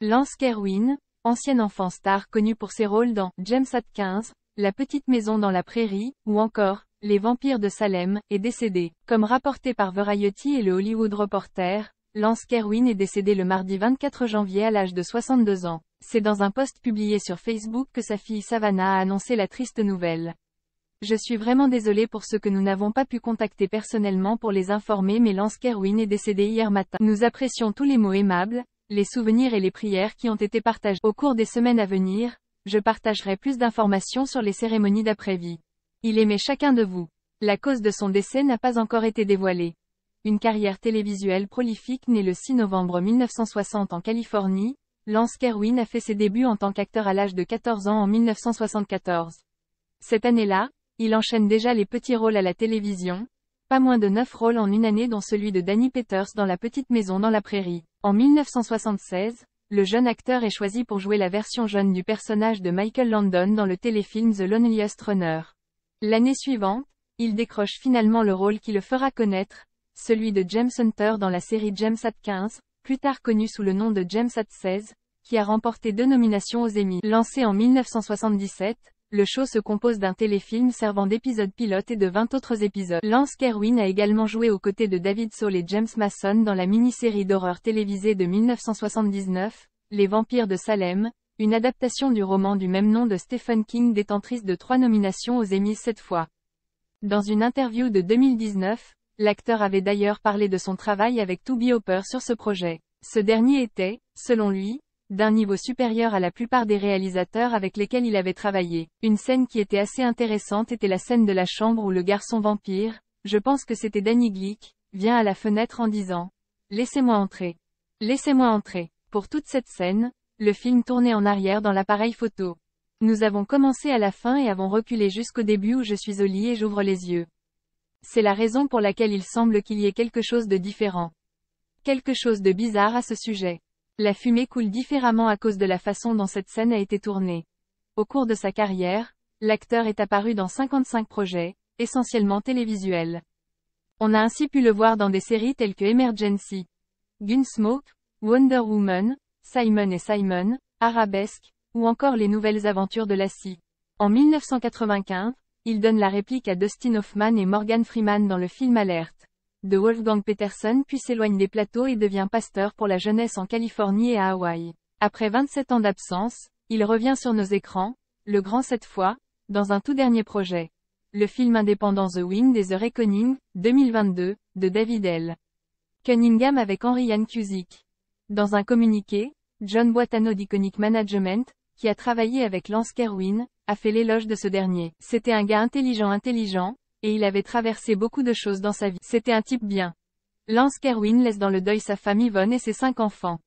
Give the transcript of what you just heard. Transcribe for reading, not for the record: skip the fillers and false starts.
Lance Kerwin, ancienne enfant star connue pour ses rôles dans James Atkins, La petite maison dans la prairie, ou encore Les vampires de Salem, est décédée. Comme rapporté par Variety et le Hollywood Reporter, Lance Kerwin est décédé le mardi 24 janvier à l'âge de 62 ans. C'est dans un post publié sur Facebook que sa fille Savannah a annoncé la triste nouvelle. Je suis vraiment désolée pour ceux que nous n'avons pas pu contacter personnellement pour les informer, mais Lance Kerwin est décédé hier matin. Nous apprécions tous les mots aimables, les souvenirs et les prières qui ont été partagés. Au cours des semaines à venir, je partagerai plus d'informations sur les cérémonies d'après-vie. Il aimait chacun de vous. La cause de son décès n'a pas encore été dévoilée. Une carrière télévisuelle prolifique née le 6 novembre 1960 en Californie, Lance Kerwin a fait ses débuts en tant qu'acteur à l'âge de 14 ans en 1974. Cette année-là, il enchaîne déjà les petits rôles à la télévision, pas moins de 9 rôles en une année dont celui de Danny Peters dans La petite maison dans la prairie. En 1976, le jeune acteur est choisi pour jouer la version jeune du personnage de Michael Landon dans le téléfilm The Loneliest Runner. L'année suivante, il décroche finalement le rôle qui le fera connaître, celui de James Hunter dans la série James Atkins, plus tard connu sous le nom de James At 16, qui a remporté 2 nominations aux Emmy. Lancé en 1977, le show se compose d'un téléfilm servant d'épisode pilote et de 20 autres épisodes. Lance Kerwin a également joué aux côtés de David Soul et James Mason dans la mini-série d'horreur télévisée de 1979, Les vampires de Salem, une adaptation du roman du même nom de Stephen King détentrice de 3 nominations aux Emmy cette fois. Dans une interview de 2019, l'acteur avait d'ailleurs parlé de son travail avec Toby Hooper sur ce projet. Ce dernier était, selon lui, d'un niveau supérieur à la plupart des réalisateurs avec lesquels il avait travaillé. Une scène qui était assez intéressante était la scène de la chambre où le garçon vampire, je pense que c'était Danny Glick, vient à la fenêtre en disant « Laissez-moi entrer. Laissez-moi entrer ». Pour toute cette scène, le film tournait en arrière dans l'appareil photo. Nous avons commencé à la fin et avons reculé jusqu'au début où je suis au lit et j'ouvre les yeux. C'est la raison pour laquelle il semble qu'il y ait quelque chose de différent. Quelque chose de bizarre à ce sujet. La fumée coule différemment à cause de la façon dont cette scène a été tournée. Au cours de sa carrière, l'acteur est apparu dans 55 projets, essentiellement télévisuels. On a ainsi pu le voir dans des séries telles que Emergency, Gunsmoke, Wonder Woman, Simon et Simon, Arabesque, ou encore Les Nouvelles Aventures de Lassie. En 1995, il donne la réplique à Dustin Hoffman et Morgan Freeman dans le film Alerte de Wolfgang Peterson puis s'éloigne des plateaux et devient pasteur pour la jeunesse en Californie et à Hawaï. Après 27 ans d'absence, il revient sur nos écrans, le grand cette fois, dans un tout dernier projet. Le film indépendant The Wind et The Reckoning, 2022, de David L. Cunningham avec Henry Ian Cusick. Dans un communiqué, John Boitano d'Iconic Management, qui a travaillé avec Lance Kerwin, a fait l'éloge de ce dernier. C'était un gars intelligent, et il avait traversé beaucoup de choses dans sa vie. C'était un type bien. Lance Kerwin laisse dans le deuil sa femme Yvonne et ses 5 enfants.